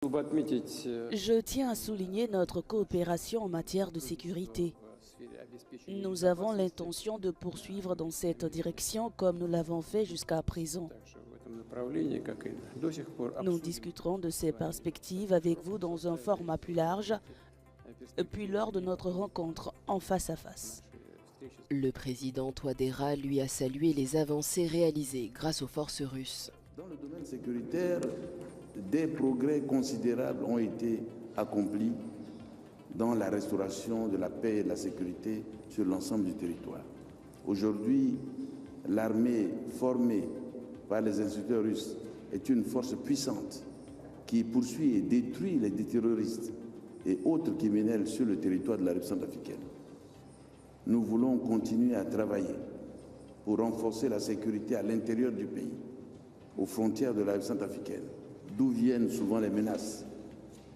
Je tiens à souligner notre coopération en matière de sécurité. Nous avons l'intention de poursuivre dans cette direction comme nous l'avons fait jusqu'à présent. Nous discuterons de ces perspectives avec vous dans un format plus large, puis lors de notre rencontre en face à face. Le président Touadéra lui a salué les avancées réalisées grâce aux forces russes. Dans le domaine sécuritaire, des progrès considérables ont été accomplis dans la restauration de la paix et de la sécurité sur l'ensemble du territoire. Aujourd'hui, l'armée formée par les instructeurs russes est une force puissante qui poursuit et détruit les terroristes et autres criminels sur le territoire de la République centrafricaine. Nous voulons continuer à travailler pour renforcer la sécurité à l'intérieur du pays, aux frontières de la République centrafricaine, d'où viennent souvent les menaces,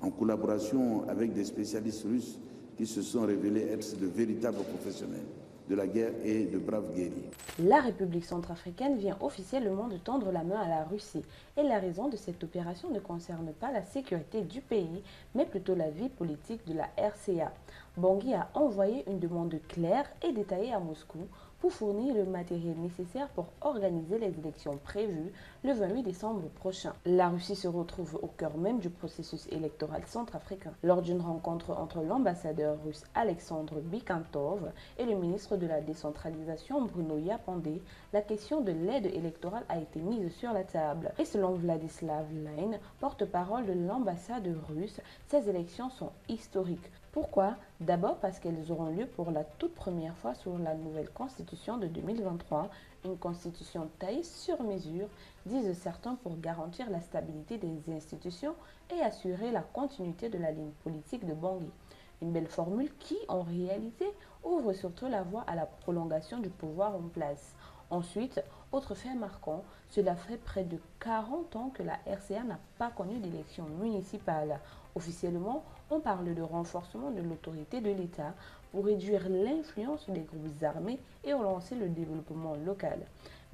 en collaboration avec des spécialistes russes qui se sont révélés être de véritables professionnels de la guerre et de braves guerriers. La République centrafricaine vient officiellement de tendre la main à la Russie. Et la raison de cette opération ne concerne pas la sécurité du pays, mais plutôt la vie politique de la RCA. Bangui a envoyé une demande claire et détaillée à Moscou pour fournir le matériel nécessaire pour organiser les élections prévues le 28 décembre prochain. La Russie se retrouve au cœur même du processus électoral centrafricain. Lors d'une rencontre entre l'ambassadeur russe Alexandre Bikantov et le ministre de la décentralisation Bruno Yapandé, la question de l'aide électorale a été mise sur la table. Et selon Vladislav Line, porte-parole de l'ambassade russe, ces élections sont historiques. Pourquoi? D'abord parce qu'elles auront lieu pour la toute première fois sur la nouvelle constitution de 2023, une constitution taillée sur mesure, disent certains, pour garantir la stabilité des institutions et assurer la continuité de la ligne politique de Bangui. Une belle formule qui, en réalité, ouvre surtout la voie à la prolongation du pouvoir en place. Ensuite, autre fait marquant, cela fait près de 40 ans que la RCA n'a pas connu d'élection municipale. Officiellement, on parle de renforcement de l'autorité de l'État pour réduire l'influence des groupes armés et relancer le développement local.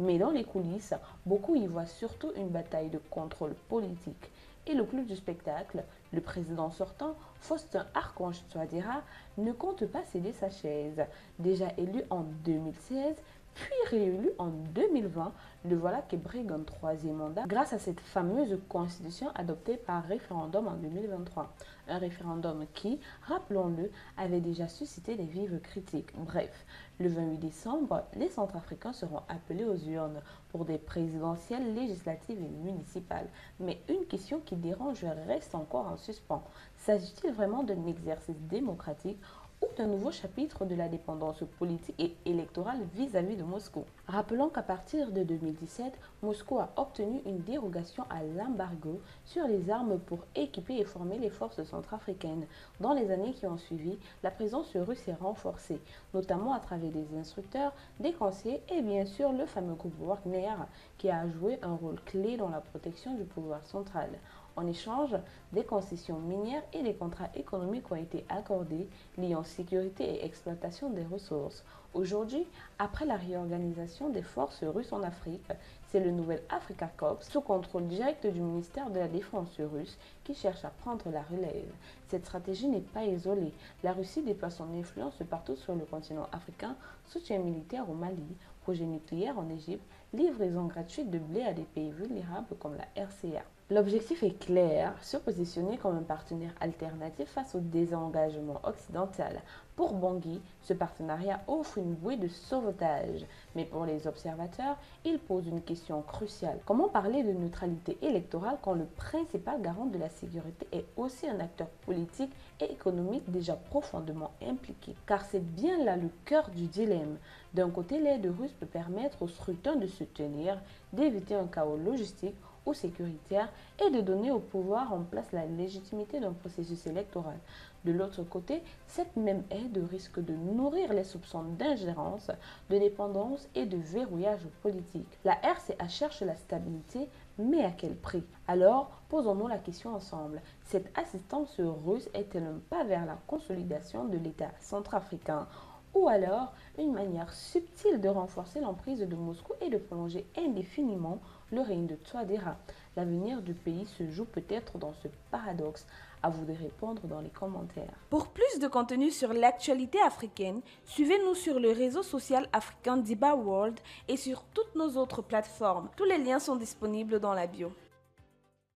Mais dans les coulisses, beaucoup y voient surtout une bataille de contrôle politique. Et le clou du spectacle, le président sortant, Faustin Archange Touadéra, ne compte pas céder sa chaise. Déjà élu en 2016, puis réélu en 2020, le voilà qui brigue un troisième mandat grâce à cette fameuse constitution adoptée par référendum en 2023. Un référendum qui, rappelons-le, avait déjà suscité des vives critiques. Bref, le 28 décembre, les Centrafricains seront appelés aux urnes pour des présidentielles, législatives et municipales. Mais une question qui dérange reste encore en suspens. S'agit-il vraiment d'un exercice démocratique ou d'un nouveau chapitre de la dépendance politique et électorale vis-à-vis de Moscou? Rappelons qu'à partir de 2017, Moscou a obtenu une dérogation à l'embargo sur les armes pour équiper et former les forces centrafricaines. Dans les années qui ont suivi, la présence russe est renforcée, notamment à travers des instructeurs, des conseillers et bien sûr le fameux groupe Wagner qui a joué un rôle clé dans la protection du pouvoir central. En échange, des concessions minières et des contrats économiques ont été accordés, liant sécurité et exploitation des ressources. Aujourd'hui, après la réorganisation des forces russes en Afrique, c'est le nouvel Africa Corps, sous contrôle direct du ministère de la Défense russe, qui cherche à prendre la relève. Cette stratégie n'est pas isolée. La Russie déploie son influence partout sur le continent africain, soutien militaire au Mali, projet nucléaire en Égypte, livraison gratuite de blé à des pays vulnérables comme la RCA. L'objectif est clair, se positionner comme un partenaire alternatif face au désengagement occidental. Pour Bangui, ce partenariat offre une bouée de sauvetage. Mais pour les observateurs, il pose une question cruciale. Comment parler de neutralité électorale quand le principal garant de la sécurité est aussi un acteur politique et économique déjà profondément impliqué? Car c'est bien là le cœur du dilemme. D'un côté, l'aide russe peut permettre au scrutin de se tenir, d'éviter un chaos logistique ou sécuritaire et de donner au pouvoir en place la légitimité d'un processus électoral. De l'autre côté, cette même aide risque de nourrir les soupçons d'ingérence, de dépendance et de verrouillage politique. La RCA cherche la stabilité, mais à quel prix? Alors, posons-nous la question ensemble. Cette assistance russe est-elle un pas vers la consolidation de l'État centrafricain? Ou alors une manière subtile de renforcer l'emprise de Moscou et de prolonger indéfiniment le règne de Touadéra. L'avenir du pays se joue peut-être dans ce paradoxe. À vous de répondre dans les commentaires. Pour plus de contenu sur l'actualité africaine, suivez-nous sur le réseau social africain Diba World et sur toutes nos autres plateformes. Tous les liens sont disponibles dans la bio.